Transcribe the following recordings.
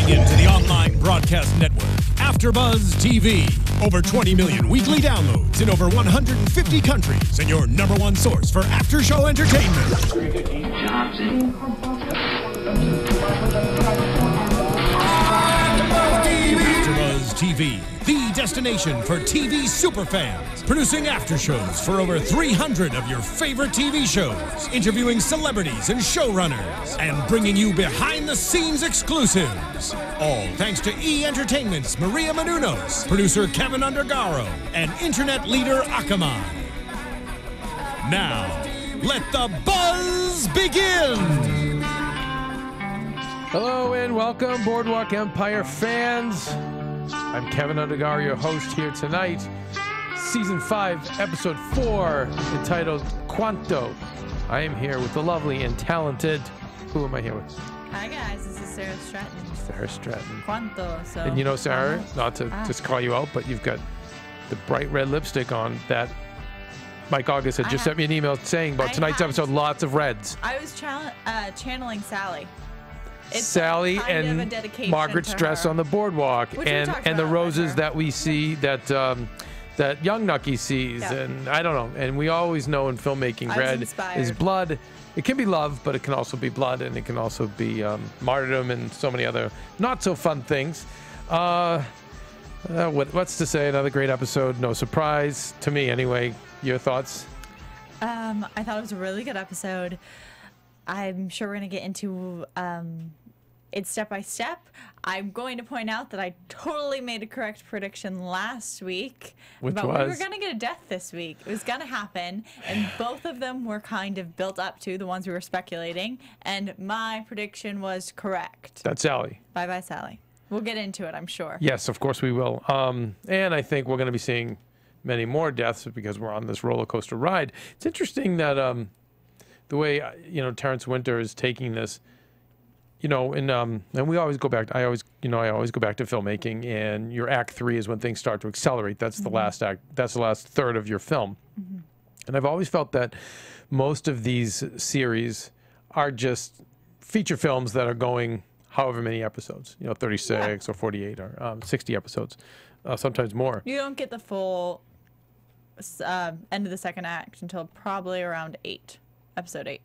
into the online broadcast network, AFTERBUZZ TV. Over 20 million weekly downloads in over 150 countries, and your #1 source for after-show entertainment. AFTERBUZZ TV, the destination for TV superfans. Producing aftershows for over 300 of your favorite TV shows. Interviewing celebrities and showrunners. And bringing you behind-the-scenes exclusives. All thanks to E! Entertainment's Maria Menounos, producer Keven Undergaro, and internet leader Akamai. Now, let the buzz begin! Hello and welcome, Boardwalk Empire fans. I'm Keven Undergaro, your host here tonight. Season 5, Episode 4, entitled Cuanto. I am here with the lovely and talented... Who am I here with? Hi guys, this is Sara Stretton. Sarah Stretton. Cuanto, so... And you know, Sarah, not to just call you out, but you've got the bright red lipstick on that Mike August had just sent me an email saying about tonight's episode, lots of reds. I was channeling Sally. It's Sally kind and Margaret's dress on the boardwalk, and the roses that we see that young Nucky sees, and I don't know. And we always know in filmmaking, red is blood. It can be love, but it can also be blood, and it can also be martyrdom and so many other not so fun things. What's to say? Another great episode. No surprise to me, anyway. Your thoughts? I thought it was a really good episode. I'm sure we're going to get into it step by step. I'm going to point out that I totally made a correct prediction last week. Which but was? We were going to get a death this week. It was going to happen, and both of them were kind of built up to the ones we were speculating, and my prediction was correct. That's Sally. Bye-bye, Sally. We'll get into it, I'm sure. Yes, of course we will. And I think we're going to be seeing many more deaths because we're on this roller coaster ride. It's interesting that... the way, Terrence Winter is taking this, and we always go back, I always go back to filmmaking, and your act 3 is when things start to accelerate. That's the last act, that's the last third of your film. And I've always felt that most of these series are just feature films that are going however many episodes, 36 or 48 or 60 episodes, sometimes more. You don't get the full end of the second act until probably around episode 8.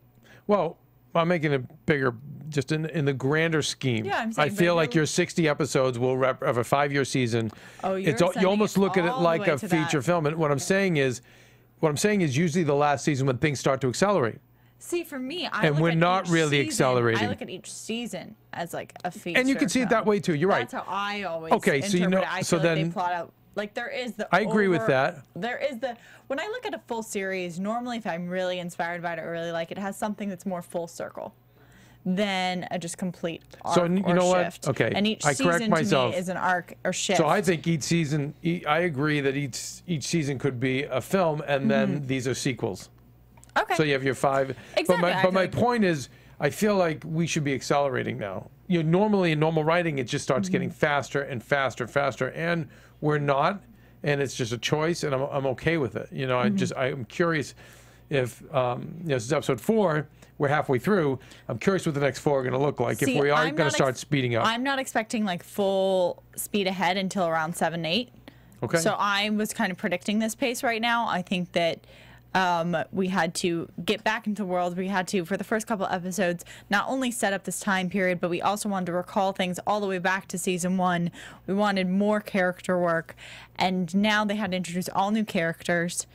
Well, I'm making it bigger, just in the grander scheme. Yeah, I'm saying, I feel like your 60 episodes will of a 5-year season. Oh, you almost look at it like a feature film. And what I'm saying is usually the last season when things start to accelerate. See, for me, we're not really accelerating. I look at each season as like a feature. And you can see it that way too. You're right. That's how I always interpret it. I so feel then like they plot out. Like there is the. I agree with that. There is the. When I look at a full series, normally if I'm really inspired by it or really like it, has something that's more full circle than a just complete arc or shift. What? Okay. And each season to me is an arc or shift. So I think each season, I agree that each season could be a film, and then these are sequels. Okay. So you have your 5. Exactly. But my point is, I feel like we should be accelerating now. Normally in normal writing, it just starts getting faster and faster, faster, and we're not, and it's just a choice, and I'm okay with it. I'm curious if this is episode 4, we're halfway through. I'm curious what the next 4 are going to look like. If we are going to start speeding up. I'm not expecting like full speed ahead until around 7, 8. Okay. So I was kind of predicting this pace right now. I think that we had to get back into the world. We had to, for the first couple episodes, not only set up this time period, but we also wanted to recall things all the way back to season 1. We wanted more character work, and now they had to introduce all new characters.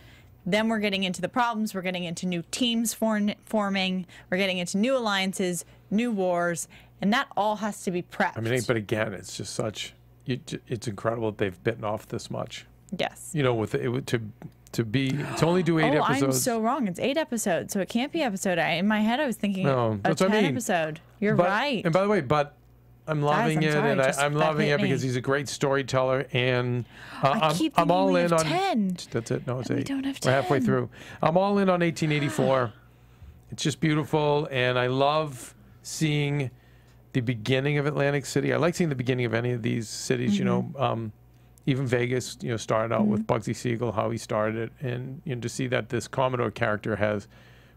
Then we're getting into the problems. We're getting into new teams forming. We're getting into new alliances, new wars, and that all has to be prepped. I mean, but again, it's just such. It's incredible that they've bitten off this much. Yes. With it to only do 8 episodes. I'm so wrong. It's 8 episodes, so it can't be episode. In my head, I was thinking a 10 episode. You're right. And by the way, I'm loving it, and I'm loving it because he's a great storyteller, and I'm all in on 10. That's it. No, it's 8. We don't have 10. We're halfway through. I'm all in on 1884. It's just beautiful, and I love seeing the beginning of Atlantic City. I like seeing the beginning of any of these cities. Even Vegas, started out with Bugsy Siegel, how he started it, and to see that this Commodore character has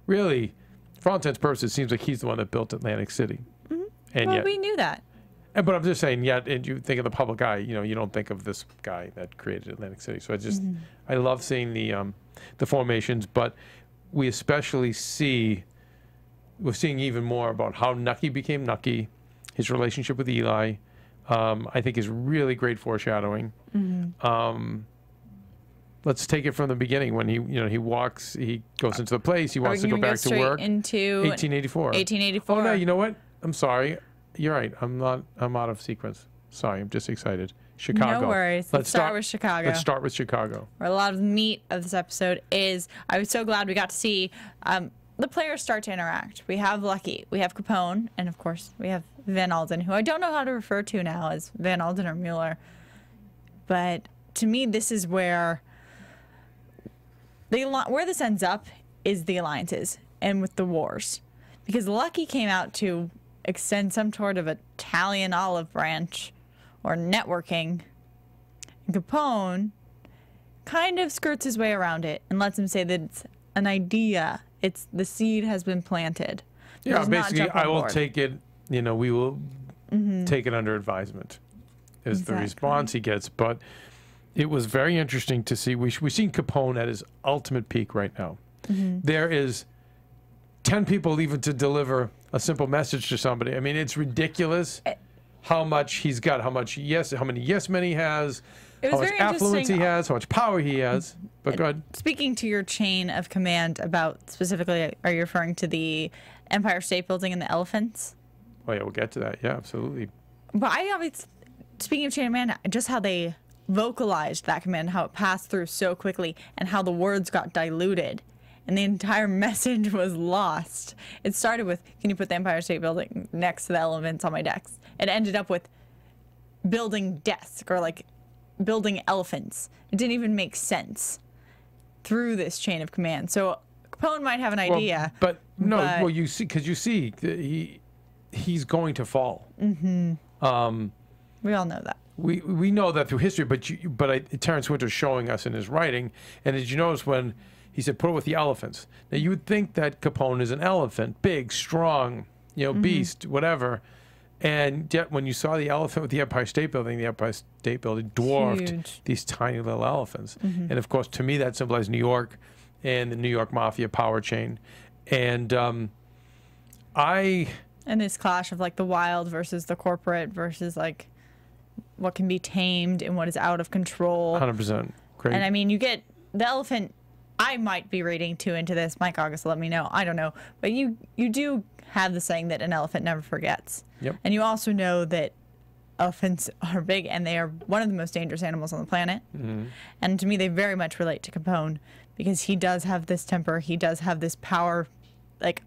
really, for all intents and purposes, it seems like he's the one that built Atlantic City. And well, we knew that. But I'm just saying, and you think of the public eye, you don't think of this guy that created Atlantic City. So I love seeing the formations, but we especially we're seeing even more about how Nucky became Nucky, his relationship with Eli. I think is really great foreshadowing. Let's take it from the beginning when he goes into the place. He wants to go back to work. Into 1884. 1884. Oh no, you know what? I'm sorry. You're right. I'm out of sequence. Sorry, I'm just excited. Chicago. No worries. Let's start with Chicago. Let's start with Chicago. Where a lot of the meat of this episode is. I was so glad we got to see the players start to interact. We have Lucky, we have Capone, and of course we have Van Alden, who I don't know how to refer to now as Van Alden or Mueller. But to me, this is where this ends up is the alliances and with the wars. Because Lucky came out to extend some sort of Italian olive branch or networking. And Capone kind of skirts his way around it and lets him say that it's an idea. It's the seed has been planted. Yeah, basically, I will take it, we will take it under advisement is the response he gets. But it was very interesting to see. We've seen Capone at his ultimate peak right now. There is 10 people even to deliver a simple message to somebody. I mean, it's ridiculous how much he's got, how many yes men he has, how much affluence he has, how much power he has. But go ahead. Speaking to your chain of command about specifically, are you referring to the Empire State Building and the elephants? Oh yeah, we'll get to that. Yeah, absolutely. But speaking of chain of command, just how they vocalized that command, how it passed through so quickly, and how the words got diluted, and the entire message was lost. It started with, can you put the Empire State Building next to the elements on my decks? It ended up with building desk or building elephants. It didn't even make sense through this chain of command. So Capone might have an idea. You see, he's going to fall. We all know that. We know that through history, but Terrence Winter's showing us in his writing. And did you notice when he said, put it with the elephants? Now, you would think that Capone is an elephant, big, strong, beast, whatever. And yet, when you saw the elephant with the Empire State Building dwarfed these tiny little elephants. And of course, to me, that symbolized New York and the New York Mafia power chain. And and this clash of the wild versus the corporate versus what can be tamed and what is out of control. 100%. Great. And I mean, you get the elephant. I might be reading too into this. Mike August, let me know. I don't know. But you do have the saying that an elephant never forgets. Yep. And you also know that elephants are big and they are one of the most dangerous animals on the planet. And to me, they very much relate to Capone because he does have this temper. He does have this power,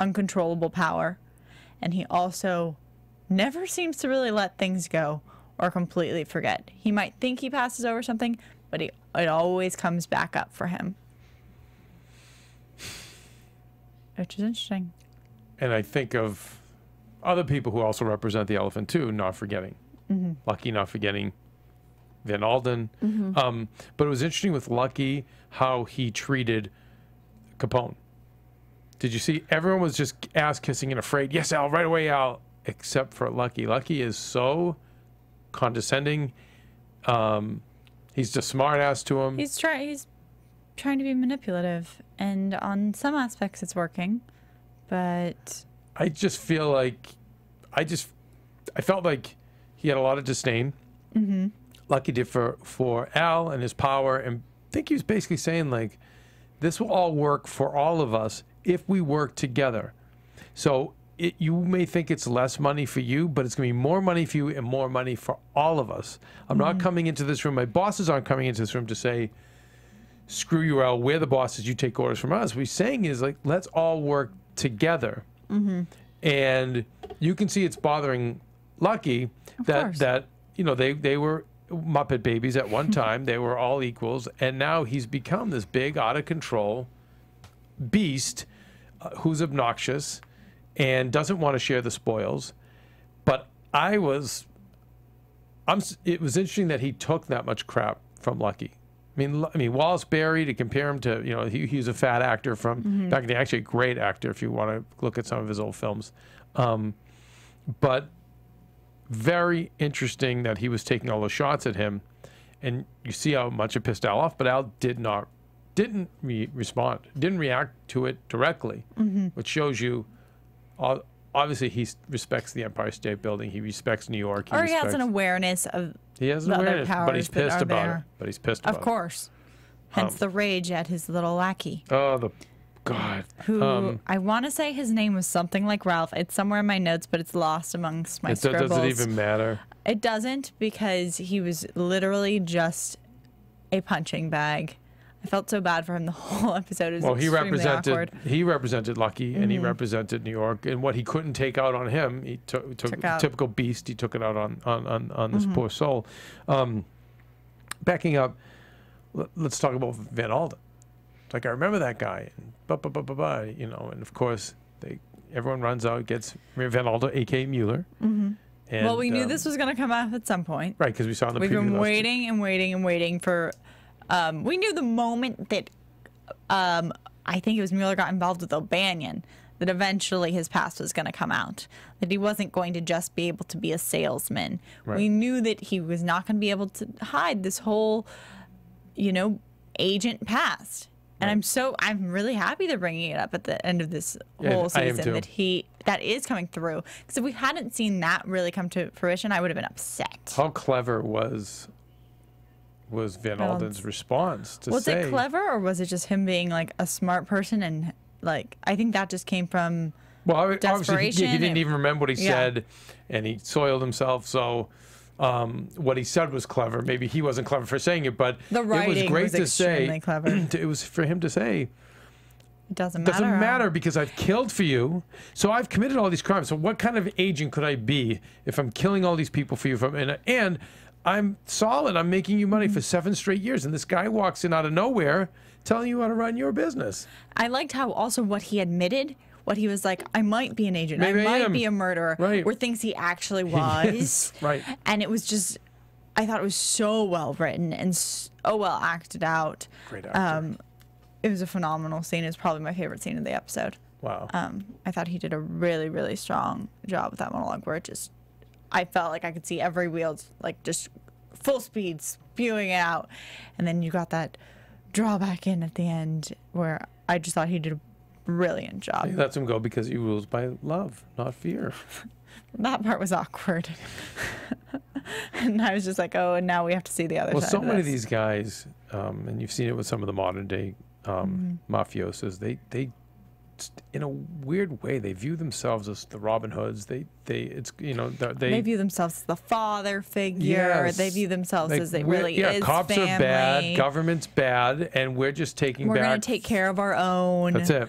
uncontrollable power. And he also never seems to really let things go or completely forget. He might think he passes over something, but it always comes back up for him. Which is interesting. And I think of other people who also represent the elephant too, not forgetting. Lucky not forgetting Van Alden. But it was interesting with Lucky how he treated Capone. Did you see? Everyone was just ass-kissing and afraid. Yes, Al, right away, Al. Except for Lucky. Lucky is so condescending. He's just smart-ass to him. He's trying to be manipulative. And on some aspects, it's working. But I just feel like I felt like he had a lot of disdain. Lucky did for Al and his power, and I think he was basically saying this will all work for all of us if we work together. So you may think it's less money for you, but it's going to be more money for you and more money for all of us. I'm not coming into this room. My bosses aren't coming into this room to say, screw you, Al, we're the bosses, you take orders from us. What he's saying is let's all work together. And you can see it's bothering Lucky that they were Muppet babies at one time. They were all equals, and now he's become this big, out of control beast who's obnoxious and doesn't want to share the spoils. But it was interesting that he took that much crap from Lucky. I mean, Wallace Beery, to compare him to, he's a fat actor from back in the day, actually a great actor if you want to look at some of his old films. But very interesting that he was taking all those shots at him, and you see how much it pissed Al off. But Al didn't respond, didn't react to it directly, which shows you, obviously he respects the Empire State Building, he respects New York, he has an awareness of he has an the awareness, other powers but he's pissed that are about there. it. But he's pissed about it. Of course. Hence the rage at his little lackey. Oh, the God. Who I want to say his name was something like Ralph. It's somewhere in my notes, but it's lost amongst my scribbles. Does it even matter? It doesn't, because he was literally just a punching bag. I felt so bad for him the whole episode. It was extremely awkward. He represented Lucky, and he represented New York, and what he couldn't take out on him, he took typical beast. He took it out on this poor soul. Backing up, let's talk about Van Alden. It's like, I remember that guy, and you know, and of course everyone runs out, gets Van Alden, aka Mueller. And, well, we knew this was going to come up at some point, right? Because we saw in the We've preview been waiting and waiting and waiting for. We knew the moment that I think it was Mueller got involved with O'Banion, that eventually his past was going to come out, that he wasn't going to just be able to be a salesman. Right. We knew that he was not going to be able to hide this whole, you know, agent past. And I'm really happy they're bringing it up at the end of this whole season, that is coming through. Because if we hadn't seen that really come to fruition, I would have been upset. How clever was Van Alden's response to was it clever, or was it just him being like a smart person? And like, I think that just came from obviously he didn't even remember what he said, and he soiled himself. So what he said was clever. Maybe he wasn't clever for saying it, but the writing it was great was to say. Extremely clever. It was for him to say, it doesn't matter. Doesn't matter, because I've killed for you. So I've committed all these crimes. So what kind of agent could I be if I'm killing all these people for you? And I'm solid. I'm making you money for 7 straight years. And this guy walks in out of nowhere telling you how to run your business. I liked how also what he admitted, what he was like, I might be an agent. Maybe I might be a murderer. Right. Were things he actually was. Yes, right. And it was just, I thought it was so well written and so well acted out. Great actor. It was a phenomenal scene. It was probably my favorite scene of the episode. Wow. I thought he did a really, really strong job with that monologue, where it just, I felt like I could see every wheel like just full speed spewing it out. And then you got that drawback in at the end where I just thought he did a brilliant job. He lets him go because he rules by love, not fear. That part was awkward. And I was just like, oh, and now we have to see the other side. Well, so many of this. these guys, and you've seen it with some of the modern day mafiosos, they in a weird way, they view themselves as the Robin Hoods. They view themselves as the father figure. Yes. They view themselves Like, as it really is. Cops family. are bad, government's bad, and we're just taking We're back. going to take care of our own. That's it.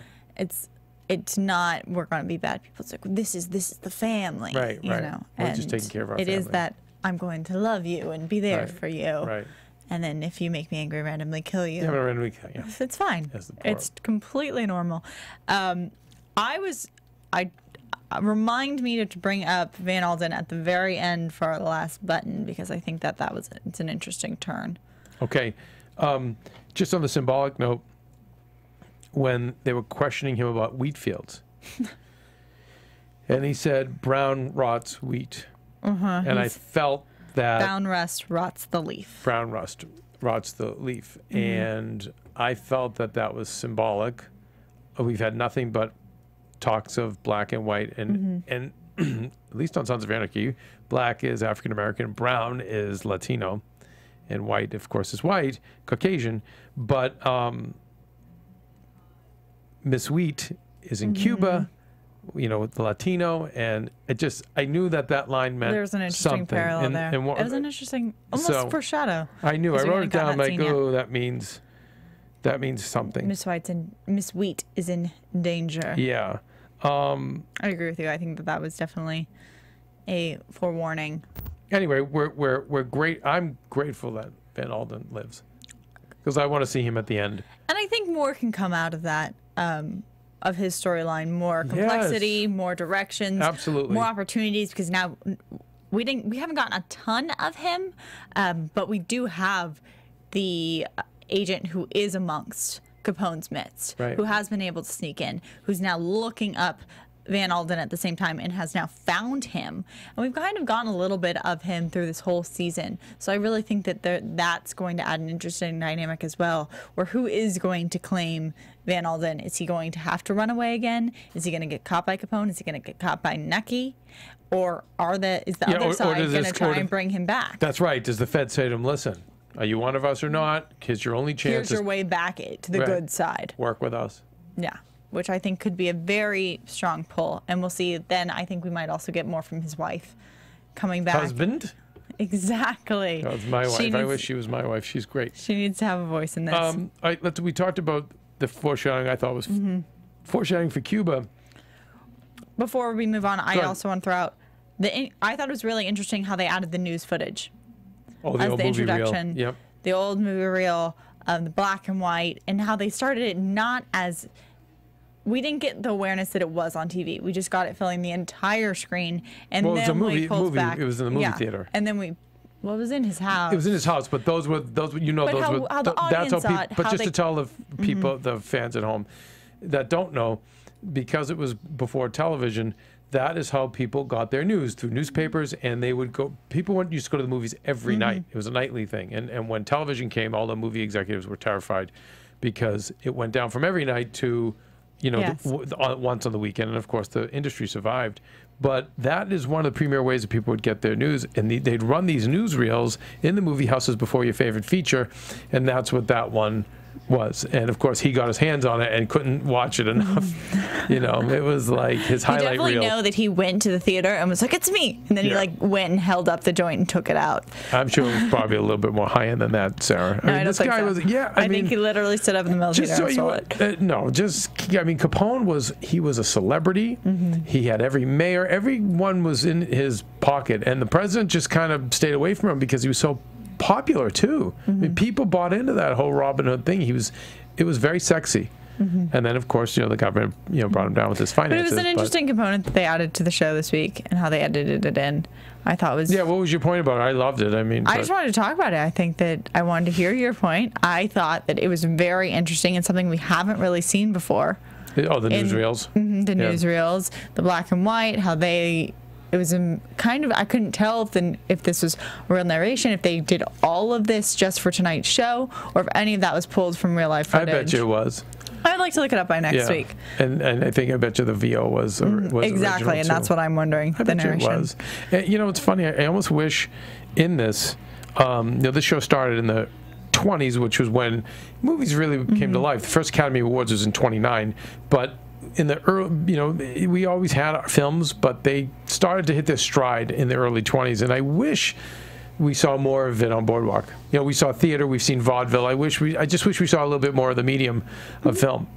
It's not we're going to be bad people. It's like this is the family. Right, you right. know? We're just taking care of our family. It is family. that I'm going to love you and be there for you. Right. And then if you make me angry, randomly kill you. Yeah, randomly kill you. It's fine. It's completely normal. Remind me to bring up Van Alden at the very end for our last button, because I think it's an interesting turn. Okay. Just on the symbolic note, when they were questioning him about wheat fields, and he said, brown rots wheat. And I felt that brown rust rots the leaf. Brown rust rots the leaf. And I felt that was symbolic. We've had nothing but talks of black and white, and at least on Sons of Anarchy, black is African American, brown is Latino, and white, of course, is white, Caucasian. But Miss Wheat is in Cuba, you know, with the Latino, and I knew that line meant there's an interesting something. parallel there. It was an interesting, almost foreshadow. I knew. I wrote it down like, oh, that means something. Miss Wheat is in danger. Yeah. I agree with you. I think that was definitely a forewarning. Anyway, we're great. I'm grateful that Van Alden lives, because I want to see him at the end. And I think more can come out of that, of his storyline. More complexity, more directions, absolutely, more opportunities. Because now we haven't gotten a ton of him, but we do have the agent who is amongst Capone's midst, who has been able to sneak in, who's now looking up Van Alden at the same time and has now found him. And we've kind of gotten a little bit of him through this whole season. So I really think that that's going to add an interesting dynamic as well, where who is going to claim Van Alden? Is he going to have to run away again? Is he going to get caught by Capone? Is he going to get caught by Nucky? Or is the other side going to try and bring him back? That's right. Does the Fed say to him, listen, are you one of us or not? Here's your only chance. Here's your way back to the good side. Work with us. Yeah. Which I think could be a very strong pull. And we'll see. Then I think we might also get more from his wife coming back. Husband? Exactly. Oh, it's my wife. I wish she was my wife. She's great. She needs to have a voice in this. We talked about the foreshadowing. I thought was foreshadowing for Cuba. Before we move on, I also want to throw out I thought it was really interesting how they added the news footage as the introduction. Reel. Yep. The old movie reel, the black and white, and how they started it not as. We didn't get the awareness that it was on TV. We just got it filling the entire screen, and then it was a movie. Back. It was in the movie theater. And then what was in his house? It was in his house, but those were But how the audience saw it. But just to tell the people, the fans at home that don't know, because it was before television, that is how people got their news, through newspapers, and they would go. People used to go to the movies every night. It was a nightly thing, and when television came, all the movie executives were terrified because it went down from every night to, once on the weekend, and of course the industry survived. But that is one of the premier ways that people would get their news, and they'd run these newsreels in the movie houses before your favorite feature, and that's what that one was. And of course he got his hands on it and couldn't watch it enough. It was like his highlight reel. You definitely know that he went to the theater and was like, it's me, and then he went and held up the joint and took it out. I'm sure it was probably a little bit more high end than that, Sarah. No, I don't think so. I think he literally stood up in the middle of the theater and saw it. Capone was a celebrity. He had every mayor, everyone was in his pocket, and the president just kind of stayed away from him because he was so popular too. I mean, people bought into that whole Robin Hood thing. It was very sexy. And then of course, the government, brought him down with his finances. But it was an interesting component that they added to the show this week, and how they edited it in. I thought was. Yeah, what was your point about it? I loved it. I mean, I just wanted to talk about it. I think that I wanted to hear your point. I thought that it was very interesting and something we haven't really seen before. Oh, the newsreels. The newsreels, the black and white, how they. It was kind of, I couldn't tell if this was real narration, if they did all of this just for tonight's show, or if any of that was pulled from real life footage. I bet you it was. I'd like to look it up by next week. And I bet you the VO was exactly, and that's what I'm wondering. I bet you it was. It's funny. I almost wish in this, this show started in the 20s, which was when movies really came to life. The first Academy Awards was in 29, but in the early, we always had our films, but they started to hit their stride in the early 20s, and I wish we saw more of it on Boardwalk. We saw theater, we've seen vaudeville. I just wish we saw a little bit more of the medium of film.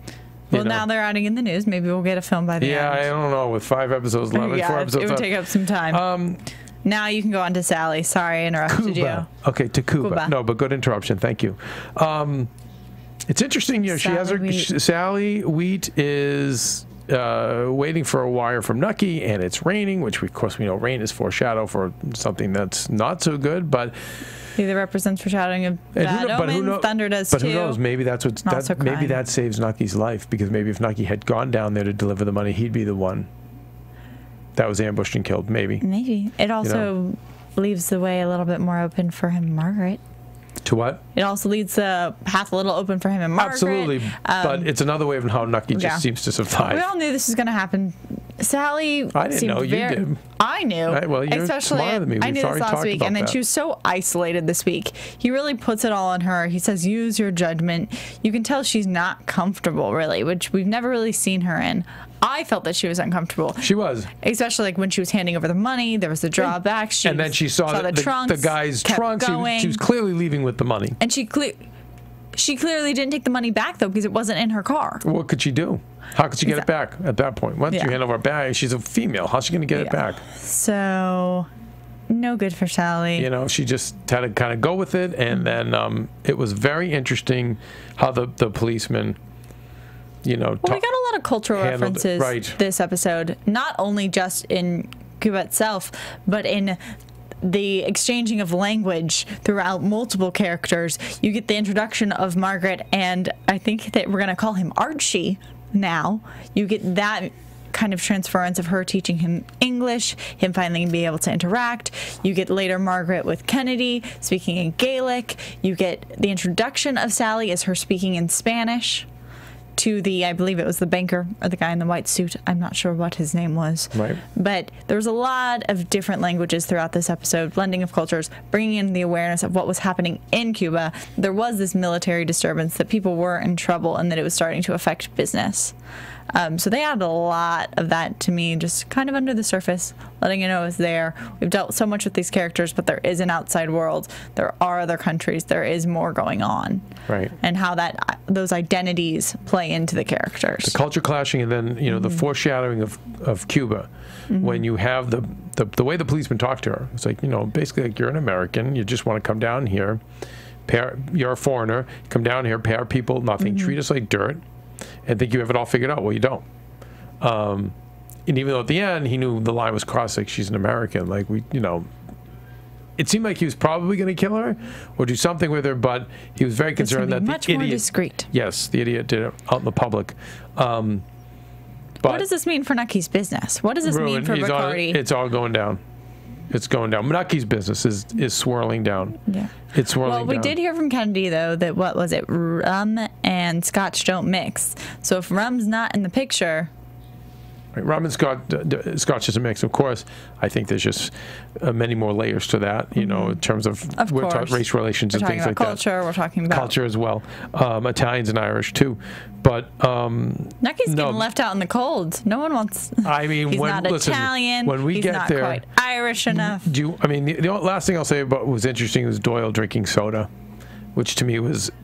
Well, now they're adding in the news. Maybe we'll get a film by the end. Yeah, I don't know. With 5 episodes left, 4 episodes it would take up some time. Now you can go on to Sally. Sorry, I interrupted you. Okay, to Cuba. No, but good interruption. Thank you. It's interesting, she has her. Sally Wheat is waiting for a wire from Nucky, and it's raining, which of course we know rain is foreshadow for something that's not so good, but either represents foreshadowing of bad omens. Thunder does too. But who knows? Maybe maybe that saves Nucky's life, because maybe if Nucky had gone down there to deliver the money, he'd be the one that was ambushed and killed. Maybe it also leaves the way a little bit more open for him and Margaret. To what? It also leaves the path a little open for him and Margaret. Absolutely, but it's another way of how Nucky just seems to survive. We all knew this was going to happen. Sally, I didn't know. You did. I knew. Well, you're smarter than me. I knew this last week, and then she was so isolated this week. He really puts it all on her. He says, "Use your judgment." You can tell she's not comfortable, really, which we've never really seen her in. I felt that she was uncomfortable. She was. Especially like when she was handing over the money. There was the drawback. And then she saw the trunks. The guy's trunks. She was clearly leaving with the money. And she clearly didn't take the money back, though, because it wasn't in her car. What could she do? How could she get it back at that point? Once you hand over a bag, she's a female. How's she going to get it back? So, no good for Sally. She just had to kind of go with it. And then it was very interesting how the policeman... we got a lot of cultural references this episode, not only just in Cuba itself, but in the exchanging of language throughout multiple characters. You get the introduction of Margaret, and I think that we're going to call him Archie now. You get that kind of transference of her teaching him English, him finally being able to interact. You get later Margaret with Kennedy speaking in Gaelic. You get the introduction of Sally as her speaking in Spanish to the, I believe it was the banker or the guy in the white suit. I'm not sure what his name was. Right. But there was a lot of different languages throughout this episode, blending of cultures, bringing in the awareness of what was happening in Cuba. There was this military disturbance, that people were in trouble and that it was starting to affect business. So they added a lot of that to me, just kind of under the surface, letting you know it's there. We've dealt so much with these characters, but there is an outside world. There are other countries. There is more going on. Right. And how those identities play into the characters. The culture clashing, and then, you know, the foreshadowing of Cuba. When you have the way the policeman talked to her. It's like, you know, basically like, you're an American. You just want to come down here. You're a foreigner. Come down here, pay our people nothing. Treat us like dirt. And think you have it all figured out. Well, you don't. And even though at the end he knew the line was crossed, like, she's an American, like, you know, it seemed like he was probably going to kill her or do something with her, but he was very concerned that the idiot, more discreet. Yes, the idiot did it out in the public. But what does this mean for Nucky's business? What does this mean for Bacardi? It's all going down. It's going down. Nucky's business is swirling down. Yeah. It's swirling down. Well, we did hear from Kennedy, though, that, what was it, rum and scotch don't mix. So if rum's not in the picture... Right, rum and scotch is a mix. Of course, I think there's just many more layers to that, you know, in terms of we're talking race relations and things like culture, that. We're talking about culture as well. Italians and Irish, too. But Nucky's getting left out in the cold. No one wants... I mean, he's not Italian. When we get there... He's not quite Irish enough. The last thing I'll say about what was interesting was Doyle drinking soda, which to me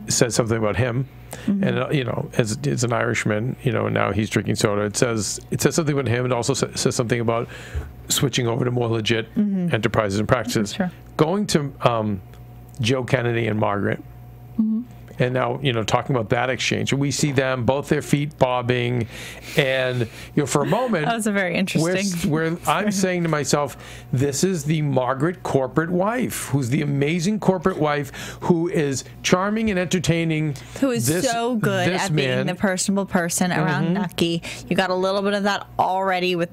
says something about him. And you know, as an Irishman, you know, now he's drinking soda. It says something about him. It also says something about switching over to more legit enterprises and practices. Sure. Going to Joe Kennedy and Margaret, and now, you know, talking about that exchange, we see them both, their feet bobbing, and, you know, for a moment, that was a very interesting. Where I'm saying to myself, this is the Margaret corporate wife, who's the amazing corporate wife, who is charming and entertaining, who is so good at being the personable person around Nucky. You got a little bit of that already with.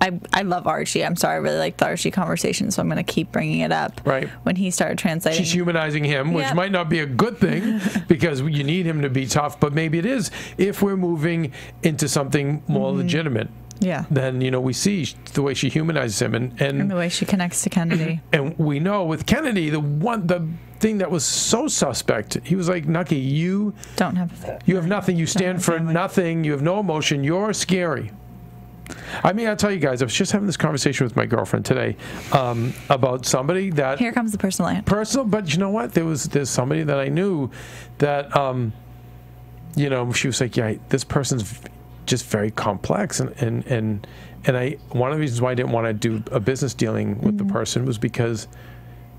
I love Archie. I'm sorry, I really like the Archie conversation, so I'm going to keep bringing it up. Right. When he started translating. She's humanizing him, which might not be a good thing because you need him to be tough, but maybe it is if we're moving into something more legitimate. Yeah. Then, you know, we see the way she humanizes him and the way she connects to Kennedy. And we know with Kennedy, the thing that was so suspect, he was like, Nucky, you don't have you have nothing. You stand for nothing. You have no emotion. You're scary. I mean, I'll tell you guys, I was just having this conversation with my girlfriend today about somebody that... Here comes the personal answer. Personal, but you know what? There's somebody that I knew that, you know, she was like, yeah, this person's just very complex. And one of the reasons why I didn't want to do a business dealing with the person was because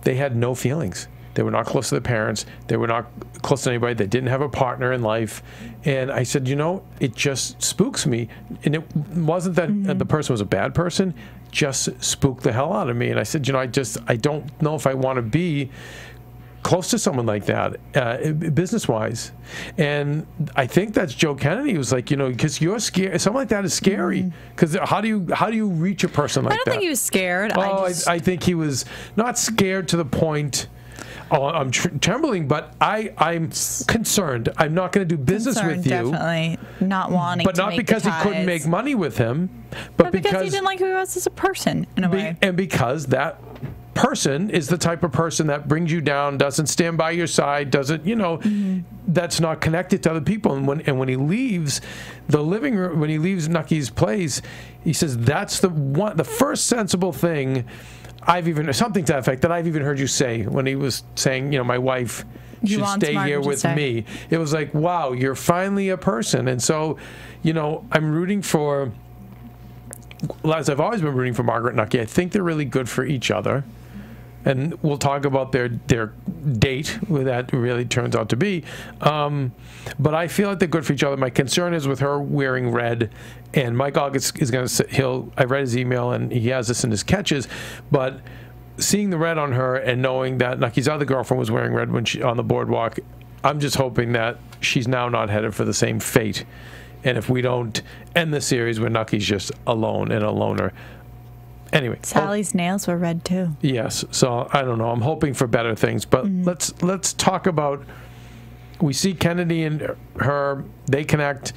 they had no feelings. They were not close to their parents. They were not close to anybody. They didn't have a partner in life. And I said, you know, it just spooks me. And it wasn't that the person was a bad person, just spooked the hell out of me. And I said, you know, I don't know if I want to be close to someone like that, business-wise. And I think that's Joe Kennedy, who's like, you know, because you're scared. Someone like that is scary. Because how do you reach a person like that? I don't think he was scared. I think he was not scared to the point... Oh, I'm trembling, but I'm concerned. I'm not going to do business with you. Definitely not wanting but to not make because he couldn't make money with him, but because he didn't like who he was as a person, in a way. And because that person is the type of person that brings you down, doesn't stand by your side, doesn't, you know, that's not connected to other people. And when he leaves the living room, when he leaves Nucky's place, he says that's the first sensible thing I've even, something to that effect, that I've even heard you say when he was saying, you know, my wife should stay here with me. It was like, wow, you're finally a person. And so, you know, I'm rooting for, as I've always been rooting for Margaret and Nucky. I think they're really good for each other. And we'll talk about their date, where that really turns out to be. But I feel like they're good for each other. My concern is with her wearing red. And Mike August is going to, I read his email, and he has this in his catches. But seeing the red on her and knowing that Nucky's other girlfriend was wearing red when she on the boardwalk, I'm just hoping that she's now not headed for the same fate And if we don't end the series where Nucky's just alone and a loner. Anyway, Sally's nails were red too. Yes. So I don't know. I'm hoping for better things. But let's talk about. We see Kennedy and her. They connect.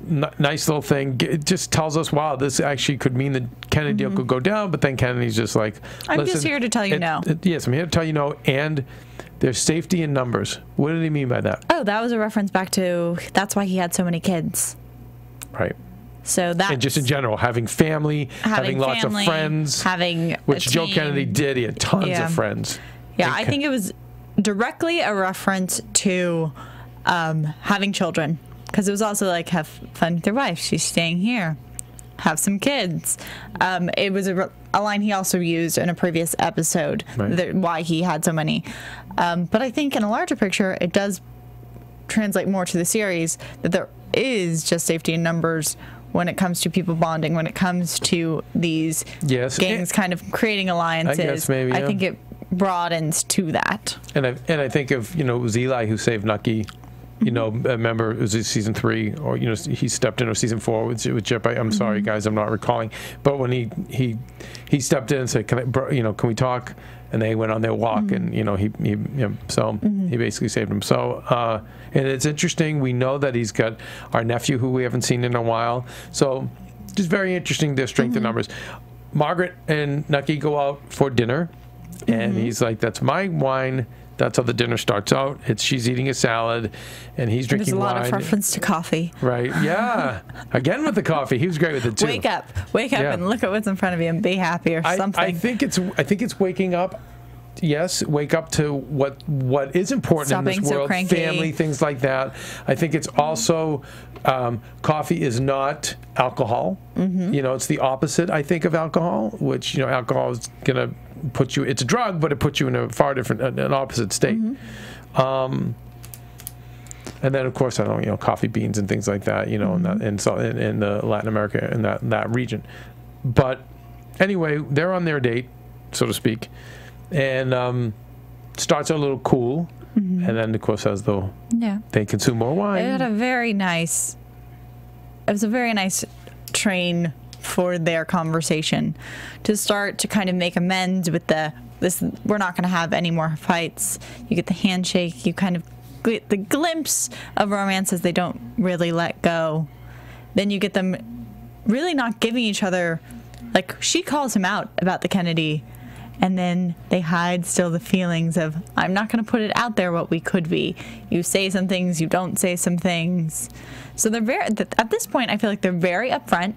Nice little thing. It just tells us, wow, this actually could mean that Kennedy could go down. But then Kennedy's just like, I'm just here to tell you no. Yes, I'm here to tell you no. And there's safety in numbers. What did he mean by that? Oh, that was a reference back to. That's why he had so many kids. Right. So that and just in general, having family, having lots of friends, having which Joe Kennedy did. He had tons of friends. Yeah, I think it was directly a reference to having children, because it was also like, have fun with your wife. She's staying here. Have some kids. It was a line he also used in a previous episode, why he had so many. But I think in a larger picture, it does translate more to the series that there is just safety in numbers when it comes to people bonding, when it comes to these gangs kind of creating alliances. I guess maybe, I think it broadens to that. And I think of, it was Eli who saved Nucky. Remember, it was season 3, or he stepped in, or season 4 with Chip. I'm sorry, guys, I'm not recalling. But when he stepped in and said, can we talk? And they went on their walk, and he basically saved him. So and it's interesting. We know that he's got our nephew who we haven't seen in a while. So just very interesting. Their strength in numbers. Margaret and Nucky go out for dinner, and he's like, "That's my wine." That's how the dinner starts out. She's eating a salad, and he's drinking wine. There's a lot of reference to coffee. Right, yeah. Again with the coffee. He was great with it, too. Wake up and look at what's in front of you and be happy or something. I think it's waking up. Yes, wake up to what is important Stop in this being world, so cranky. family, things like that. I think it's also coffee is not alcohol. It's the opposite, I think, of alcohol, which alcohol is gonna put you. It's a drug, but it puts you in a far different, an opposite state. And then, of course, I don't coffee beans and things like that. In the Latin America and that region. But anyway, they're on their date, so to speak. And starts out a little cool, and then of course as though they consume more wine. It was a very nice train for their conversation to start to kind of make amends with this. We're not going to have any more fights. You get the handshake. You kind of get the glimpse of romance as they don't really let go. Then you get them really not giving each other, like she calls him out about the Kennedy. And then they hide still the feelings of, I'm not going to put it out there what we could be. You say some things, you don't say some things. So they're at this point, I feel like they're very upfront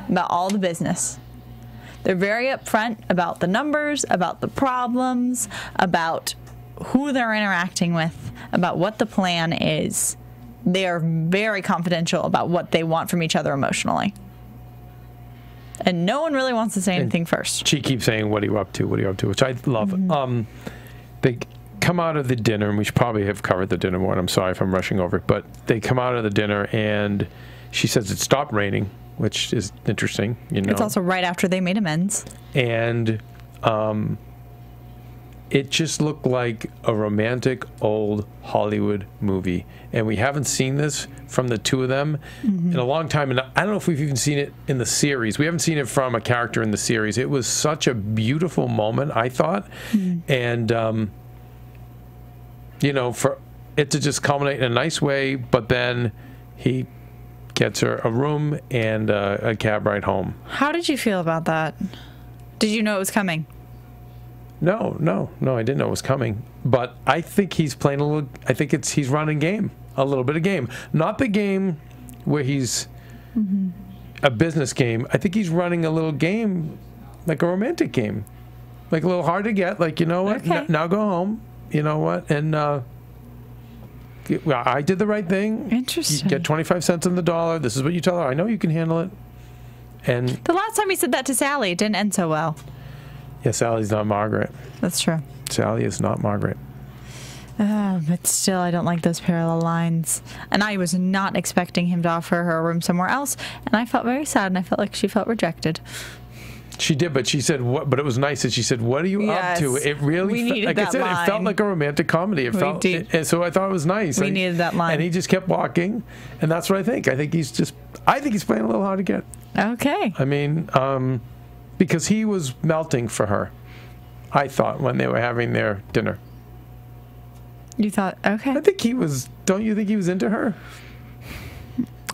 about all the business. They're very upfront about the numbers, about the problems, about who they're interacting with, about what the plan is. They are very confidential about what they want from each other emotionally. And no one really wants to say anything first. She keeps saying, what are you up to? What are you up to? Which I love. They come out of the dinner, and we should probably have covered the dinner more, and I'm sorry if I'm rushing over it, but they come out of the dinner, and she says it stopped raining, which is interesting. It's also right after they made amends. And it just looked like a romantic old Hollywood movie. And we haven't seen this from the two of them in a long time. And I don't know if we've even seen it in the series. We haven't seen it from a character in the series. It was such a beautiful moment, I thought. And, for it to just culminate in a nice way, but then he gets her a room and a cab ride home. How did you feel about that? Did you know it was coming? No, I didn't know it was coming. But I think he's playing a little. I think he's running game, a little bit of game, not the game where he's a business game. I think he's running a little game, like a romantic game, like a little hard to get. Like, you know what? Okay. Now go home. You know what? And I did the right thing. Interesting. You get 25 cents on the dollar. This is what you tell her. I know you can handle it. And the last time he said that to Sally, it didn't end so well. Yeah, Sally's not Margaret. That's true. Sally is not Margaret. But still, I don't like those parallel lines. And I was not expecting him to offer her a room somewhere else. And I felt very sad, and I felt like she felt rejected. She did, but she said, "What?" But it was nice that she said, "What are you up to?" It really, like I said, it felt like a romantic comedy. It felt, and so I thought it was nice. We needed that line, and he just kept walking, and that's what I think. I think he's playing a little hard to get. Okay. I mean, because he was melting for her. I thought when they were having their dinner. You thought, okay. I think he was. Don't you think he was into her?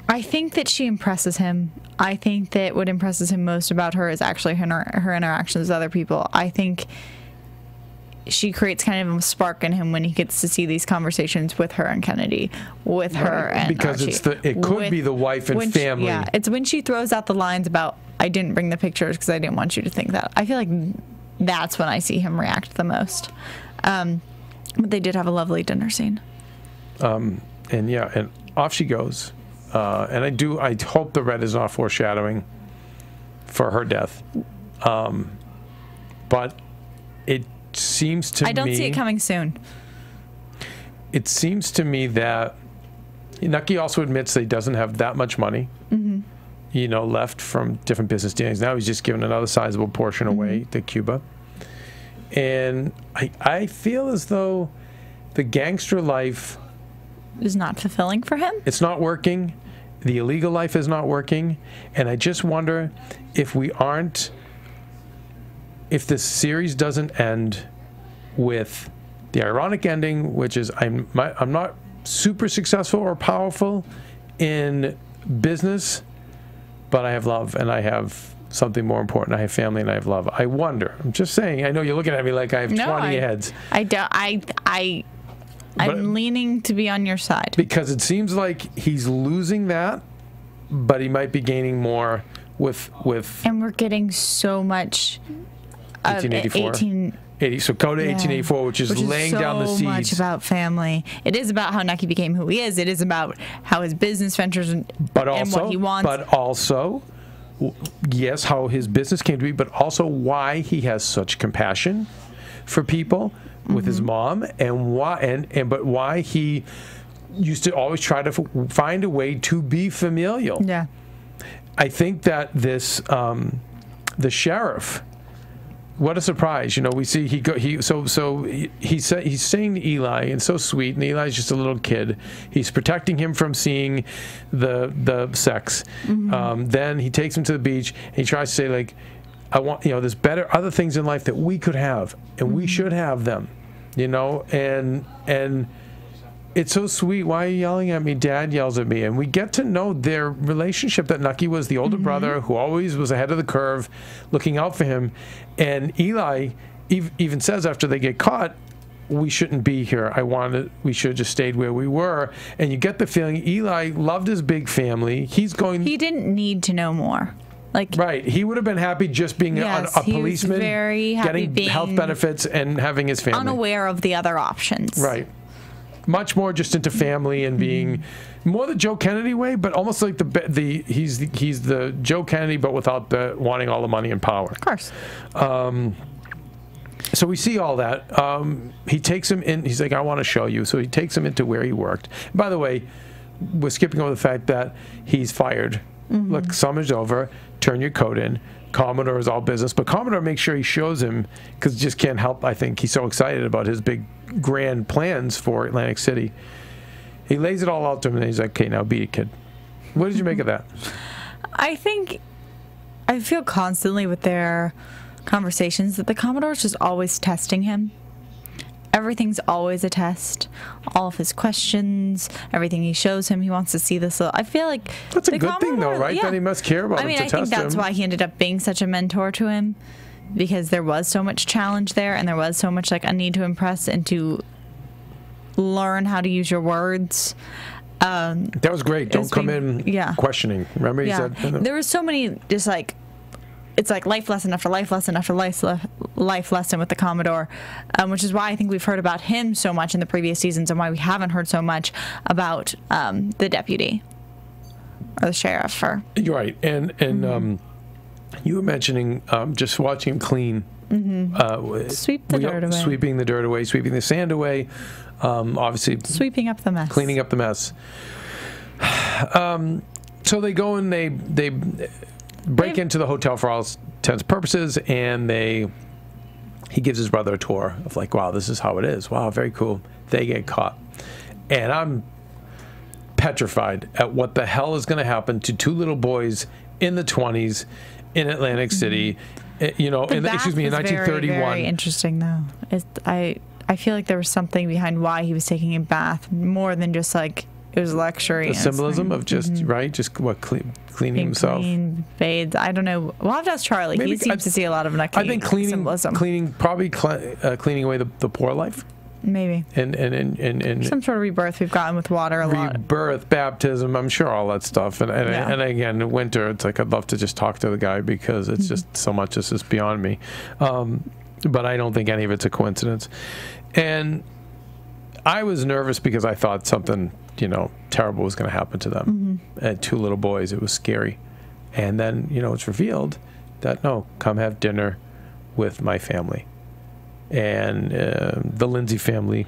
I think that she impresses him. I think that what impresses him most about her is actually her interactions with other people. I think she creates kind of a spark in him when he gets to see these conversations with her and Kennedy, with her and because Archie. it could be the wife and family. Yeah, it's when she throws out the lines about, I didn't bring the pictures because I didn't want you to think that. I feel like that's when I see him react the most. But they did have a lovely dinner scene. And off she goes. And I hope the red is not foreshadowing for her death. But it seems to me... I don't see it coming soon. It seems to me that Nucky also admits that he doesn't have that much money, left from different business dealings. Now he's just given another sizable portion away to Cuba. And I feel as though the gangster life... is not fulfilling for him? It's not working. The illegal life is not working. And I just wonder if this series doesn't end with the ironic ending, which is I'm not super successful or powerful in business, but I have love and I have something more important. I have family and I have love. I wonder. I'm just saying. I know you're looking at me like I have 20 heads. I don't. I'm leaning to be on your side. Because it seems like he's losing that, but he might be gaining more with And we're getting so much 1884. So go to 1884, which is laying down the seeds. So much about family. It is about how Nucky became who he is. It is about how his business ventures and what he wants. But also, yes, how his business came to be, but also why he has such compassion for people with his mom, and why he used to always try to find a way to be familial. Yeah, I think that this the sheriff. What a surprise! We see he's saying to Eli, and so sweet, and Eli's just a little kid. He's protecting him from seeing the sex. Then he takes him to the beach, and he tries to say, like, I want, there's other things in life that we could have, and we should have them, and it's so sweet. Why are you yelling at me? Dad yells at me. And we get to know their relationship, that Nucky was the older brother who always was ahead of the curve, looking out for him. And Eli even says after they get caught, we shouldn't be here. We should have just stayed where we were. And you get the feeling Eli loved his big family. He didn't need to know more. Right. He would have been happy just being a policeman, getting health benefits and having his family. Unaware of the other options. Right. Much more just into family and being more the Joe Kennedy way, but almost like he's the Joe Kennedy, but without wanting all the money and power. Of course. So we see all that. He takes him in. He's like, I want to show you. So he takes him into where he worked. By the way, we're skipping over the fact that he's fired. Look, summer's over. Turn your coat in. Commodore is all business, but Commodore makes sure he shows him, because he just can't help. I think he's so excited about his big grand plans for Atlantic City. He lays it all out to him, and he's like, okay, now beat it, kid. What did you make of that? I feel constantly with their conversations that the Commodore is just always testing him. Everything's always a test. All of his questions, everything he shows him, he wants to see this. I feel like that's a good thing, though, right? Yeah. That he must care about him to test him. I think that's why he ended up being such a mentor to him, because there was so much challenge there, and there was so much a need to impress and to learn how to use your words. That was great. Don't come in questioning. Remember, he said there was so many just it's like life lesson after life lesson after life lesson with the Commodore, which is why I think we've heard about him so much in the previous seasons, and why we haven't heard so much about the deputy or the sheriff. You're right, and you were mentioning just watching him clean, sweeping the dirt away, sweeping the sand away, obviously sweeping up the mess, cleaning up the mess. So they go and they break into the hotel for all intents and purposes, and he gives his brother a tour of like, wow, this is how it is. Wow, very cool. They get caught. And I'm petrified at what the hell is going to happen to two little boys in the 20s in Atlantic City, you know, in 1931. Very interesting, though. I feel like there was something behind why he was taking a bath, more than just like it was luxury. The symbolism of just, right, just what, cleaning himself. Fades. I don't know. We'll have to ask Charlie. Maybe, he seems to see a lot of Nucky symbolism. Probably cleaning away the poor life. Maybe. And some sort of rebirth we've gotten with water a lot. Rebirth, baptism, I'm sure all that stuff. And again, winter, it's like I'd love to just talk to the guy because it's just so much that's just beyond me. But I don't think any of it's a coincidence. And I was nervous because I thought something, you know, terrible was going to happen to them. And two little boys, it was scary. And then, you know, it's revealed that, no, come have dinner with my family. And the Lindsay family,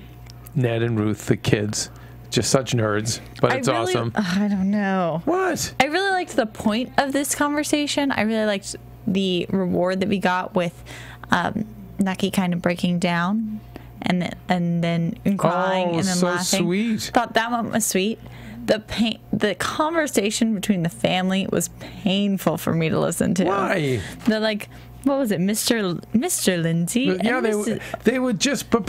Ned and Ruth, the kids, just such nerds, but it's awesome. I don't know. What? I really liked the point of this conversation. I really liked the reward that we got with Nucky kind of breaking down and then crying and then so laughing. Sweet. Thought that one was sweet. The conversation between the family was painful for me to listen to. Why? They're like, what was it, Mr. Lindsay? Yeah, they would just, but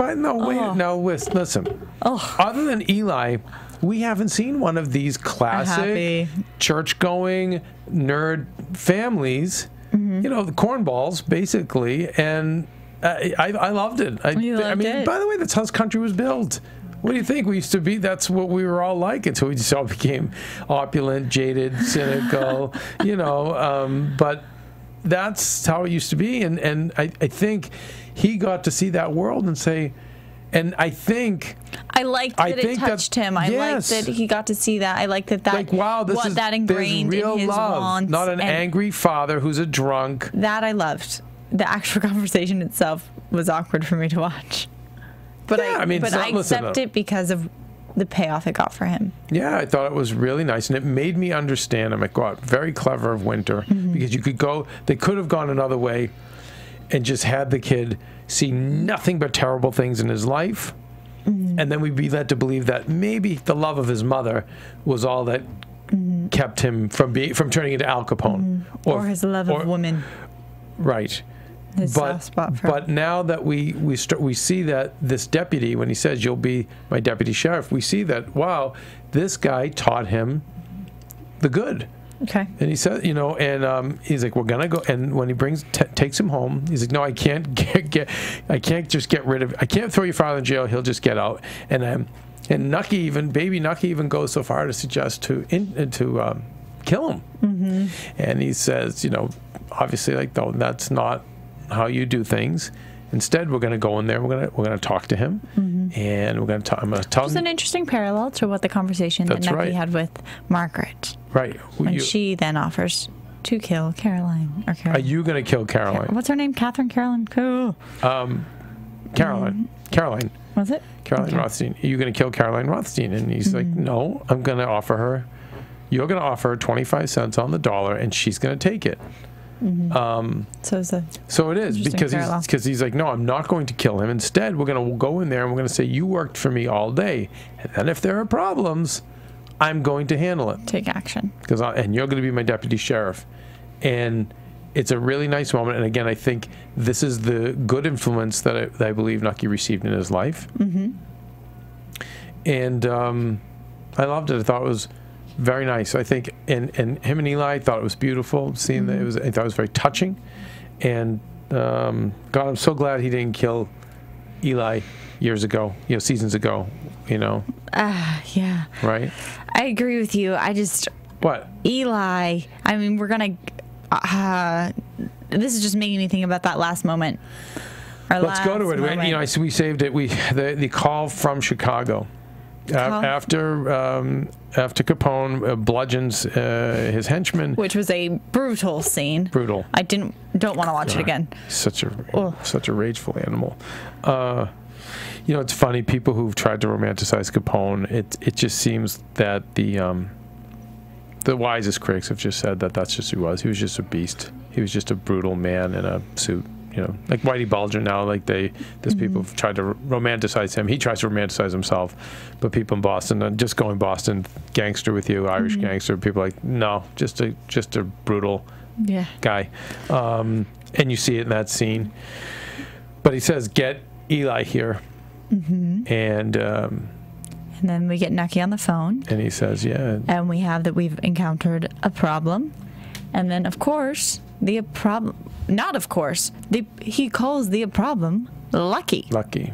listen. Other than Eli, we haven't seen one of these classic church-going nerd families. You know, the cornballs, basically, and I loved it. I mean, by the way, that's how this country was built. What do you think? We used to be, that's what we were all like until we just all became opulent, jaded, cynical, you know, but that's how it used to be. And I think he got to see that world and say, and I think... I liked that it touched him. I liked that he got to see that. I liked that like, wow, that ingrained real in his love, wants. not an angry father who's a drunk. That I loved. The actual conversation itself was awkward for me to watch. But I accept it because of the payoff it got for him. Yeah, I thought it was really nice, and it made me understand. I'm like, wow, very clever of Winter, because you could go. They could have gone another way, and just had the kid see nothing but terrible things in his life, and then we'd be led to believe that maybe the love of his mother was all that kept him from turning into Al Capone, or his love of women. Right. But now that we see that this deputy, when he says you'll be my deputy sheriff, we see that, wow, this guy taught him the good. Okay. And he said, you know, and he's like, we're gonna go. And when he takes him home, he's like, no, I can't just get rid of. I can't throw your father in jail. He'll just get out. And baby Nucky even goes so far to suggest to kill him. And he says, you know, obviously, like, no, that's not how you do things. Instead, we're going to go in there. We're going to talk to him, and I'm going to tell him. It's an interesting parallel to what the conversation that Nucky had with Margaret. Right. When she then offers to kill Caroline. Are you going to kill Caroline? What's her name? Catherine? Caroline? Cool. Caroline. Caroline. Was it? Caroline Rothstein. Are you going to kill Caroline Rothstein? And he's like, no, I'm going to offer her. You're going to offer her 25 cents on the dollar, and she's going to take it. So it is, because he's like, no, I'm not going to kill him. Instead, we're going to go in there and we're going to say, you worked for me all day, and then if there are problems, I'm going to handle it. Take action. And you're going to be my deputy sheriff. And it's a really nice moment. And again, I think this is the good influence that I believe Nucky received in his life. And I loved it. I thought it was very nice. I think, and him and Eli, I thought it was beautiful. Seeing that I thought it was very touching. And God, I'm so glad he didn't kill Eli years ago, seasons ago, Yeah. Right? I agree with you. What? Eli, I mean, we're going to, this is just making me think about that last moment. Let's go to it. We saved it. The call from Chicago. After Capone bludgeons his henchman, which was a brutal scene. Brutal. I don't want to watch it again. Such a rageful animal. It's funny. People who've tried to romanticize Capone, it just seems that the wisest critics have just said that that's just who he was. He was just a beast. He he was just a brutal man in a suit. You know, like Whitey Bulger now, like there's people who've tried to romanticize him. He tries to romanticize himself, but people in Boston, just going Boston gangster with you, Irish gangster, people are like, no, just a brutal guy. And you see it in that scene. But he says, get Eli here. And then we get Nucky on the phone. And he says, yeah. And we have that we've encountered a problem. And then, of course, he calls the problem Lucky. Lucky.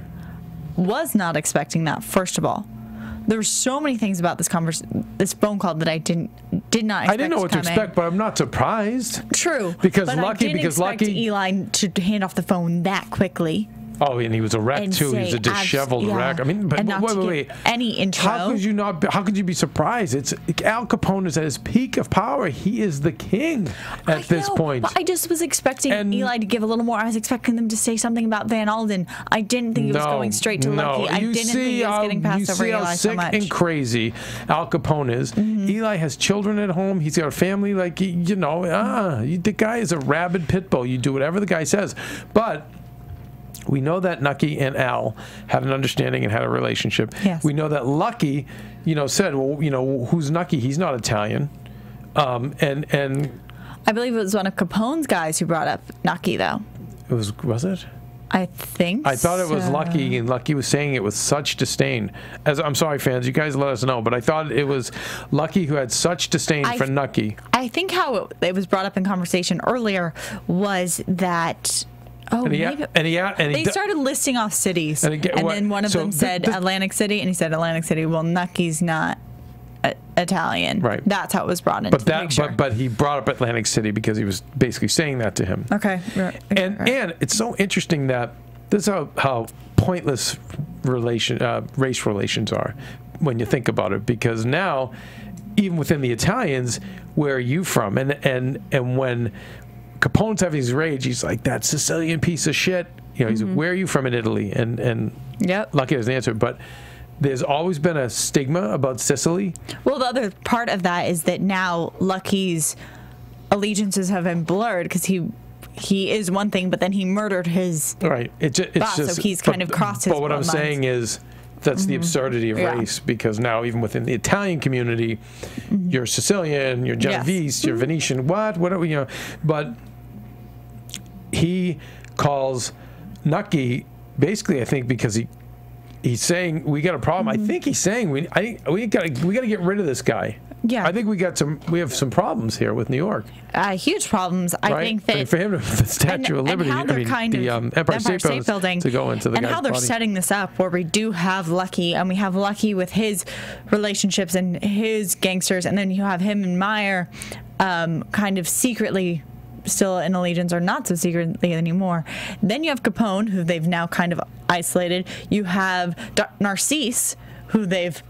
Was not expecting that, first of all. There's so many things about this phone call that I did not expect. I didn't know what to expect, but I'm not surprised. True. Because but Lucky, I didn't expect Eli to hand off the phone that quickly. Oh, and he was a wreck too. He was a disheveled wreck. I mean, but wait. Any intro? How could you be surprised? It's Al Capone is at his peak of power. He is the king at this point. But I just was expecting Eli to give a little more. I was expecting them to say something about Van Alden. I didn't think it was going straight to Lucky. I didn't think he was getting passed over Eli so much. You see how sick and crazy Al Capone is. Eli has children at home. He's got a family. Like the guy is a rabid pit bull. You do whatever the guy says, but. We know that Nucky and Al had an understanding and had a relationship. Yes. We know that Lucky, said, well, who's Nucky? He's not Italian. And I believe it was one of Capone's guys who brought up Nucky, though. Was it? I think I thought it was Lucky, and Lucky was saying it with such disdain. I'm sorry, fans, you guys let us know, but I thought it was Lucky who had such disdain for Nucky. I think how it was brought up in conversation earlier was that. Oh, they started listing off cities, and then one of them said Atlantic City, and he said Atlantic City. Well, Nucky's not Italian, right? That's how it was brought into the picture. But he brought up Atlantic City because he was basically saying that to him. Okay, right. And it's so interesting that this is how pointless race relations are when you think about it. Because now, even within the Italians, where are you from? And when Capone's having his rage, he's like, that Sicilian piece of shit. He's like, where are you from in Italy? And Lucky doesn't answer. But there's always been a stigma about Sicily. Well, the other part of that is that now Lucky's allegiances have been blurred because he is one thing, but then he murdered his boss, so he's kind of crossed his. But what I'm saying is, that's the absurdity of race, because now even within the Italian community, you're Sicilian, you're Genovese, you're Venetian, whatever, But he calls Nucky basically, I think, because he's saying we got a problem. I think he's saying we got to get rid of this guy. Yeah, I think we have some problems here with New York. Huge problems. I think that for him, the Statue of Liberty, the Empire State Building, to go into the and how they're setting this up, where we do have Lucky, and we have Lucky with his relationships and his gangsters, and then you have him and Meyer, kind of secretly still in allegiance, or not so secretly anymore. Then you have Capone, who they've now kind of isolated. You have Narcisse, who they've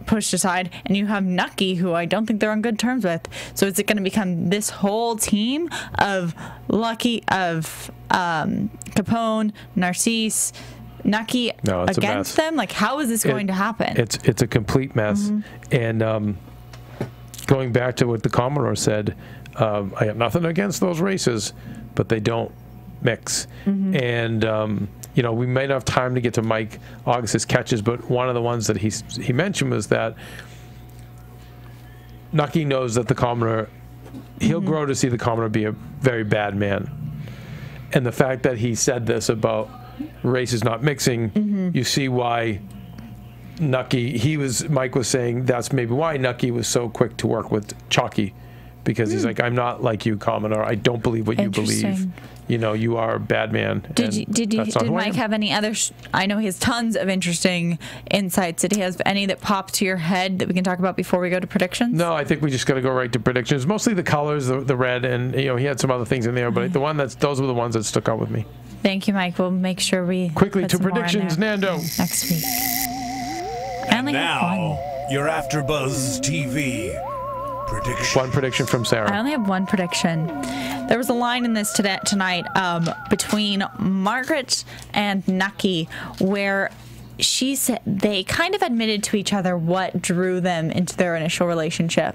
pushed aside, and you have Nucky, who I don't think they're on good terms with. So is it going to become this whole team of Capone, Narcisse, Nucky against them? Like, how is this going to happen? It's a complete mess. And going back to what the Commodore said, I have nothing against those races, but they don't mix. And we may not have time to get to Mike August's catches, but one of the ones that he mentioned was that Nucky knows that the Commodore, he'll grow to see the Commodore be a very bad man. And the fact that he said this about races not mixing, you see why Nucky, Mike was saying that's maybe why Nucky was so quick to work with Chalky, because he's like, I'm not like you, Commodore. I don't believe what you believe. You are a bad man. Did Mike have any other? I know he has tons of interesting insights. Did he have any that pop to your head that we can talk about before we go to predictions? No, I think we just got to go right to predictions. Mostly the colors, the red, and he had some other things in there, but those were the ones that stuck out with me. Thank you, Mike. We'll make sure we quickly to predictions, Nando, next week. And now your AfterBuzz TV prediction. One prediction from Sara. I only have one prediction. There was a line in this tonight between Margaret and Nucky where she said they kind of admitted to each other what drew them into their initial relationship,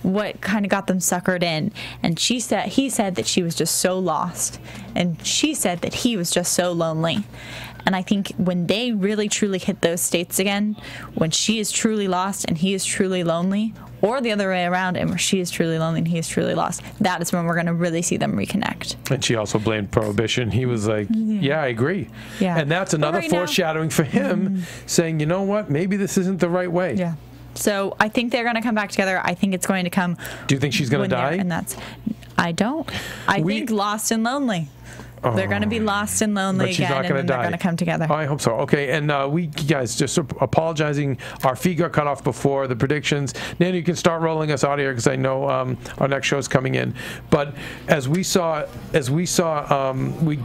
what kind of got them suckered in. And he said that she was just so lost, and she said that he was just so lonely. And I think when they really truly hit those states again, when she is truly lost and he is truly lonely, or the other way around, and where she is truly lonely and he is truly lost, that is when we're going to really see them reconnect. And she also blamed Prohibition. He was like, yeah, I agree. Yeah. And that's another foreshadowing for him, saying, you know what, maybe this isn't the right way. Yeah. So I think they're going to come back together. I think it's going to come. Do you think she's going to die? And I don't. I think lost and lonely. They're going to be lost and lonely again, and then they're going to come together. Oh, I hope so. Okay, and we guys, just apologizing. Our feed got cut off before the predictions. Nanny, you can start rolling us out here because I know our next show is coming in. But as we saw, the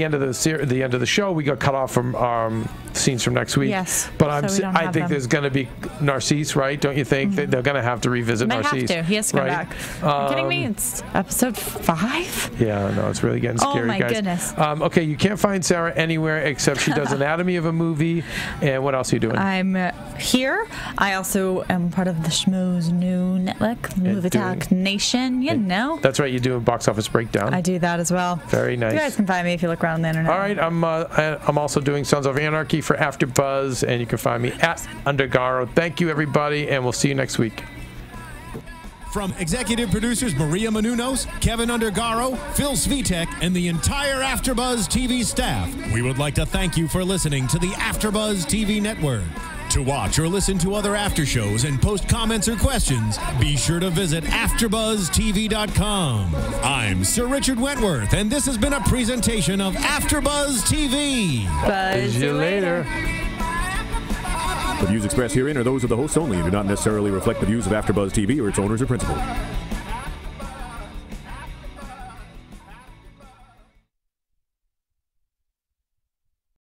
end of the show, we got cut off from scenes from next week. Yes. But I think there's going to be Narcisse, right? Don't you think that they're going to have to revisit Narcisse? Have to. He has to come back. Are you kidding me? It's episode 5. Yeah, no, it's really getting scary, guys. Oh my goodness. Okay, you can't find Sara anywhere except she does Anatomy of a Movie. And what else are you doing? I'm here. I also am part of the Schmoes New Network, Movie Talk Nation. You know. That's right. You do a box office breakdown. I do that as well. Very nice. You guys can find me if you look around the internet. All right, I'm also doing Sons of Anarchy for AfterBuzz, and you can find me at Undergaro. Thank you, everybody, and we'll see you next week. From executive producers Maria Menounos, Keven Undergaro, Phil Svitek, and the entire AfterBuzz TV staff, we would like to thank you for listening to the AfterBuzz TV network. To watch or listen to other after shows and post comments or questions, be sure to visit AfterBuzzTV.com. I'm Sir Richard Wentworth, and this has been a presentation of AfterBuzz TV. Buzz you later. The views expressed herein are those of the hosts only and do not necessarily reflect the views of AfterBuzz TV or its owners or principals.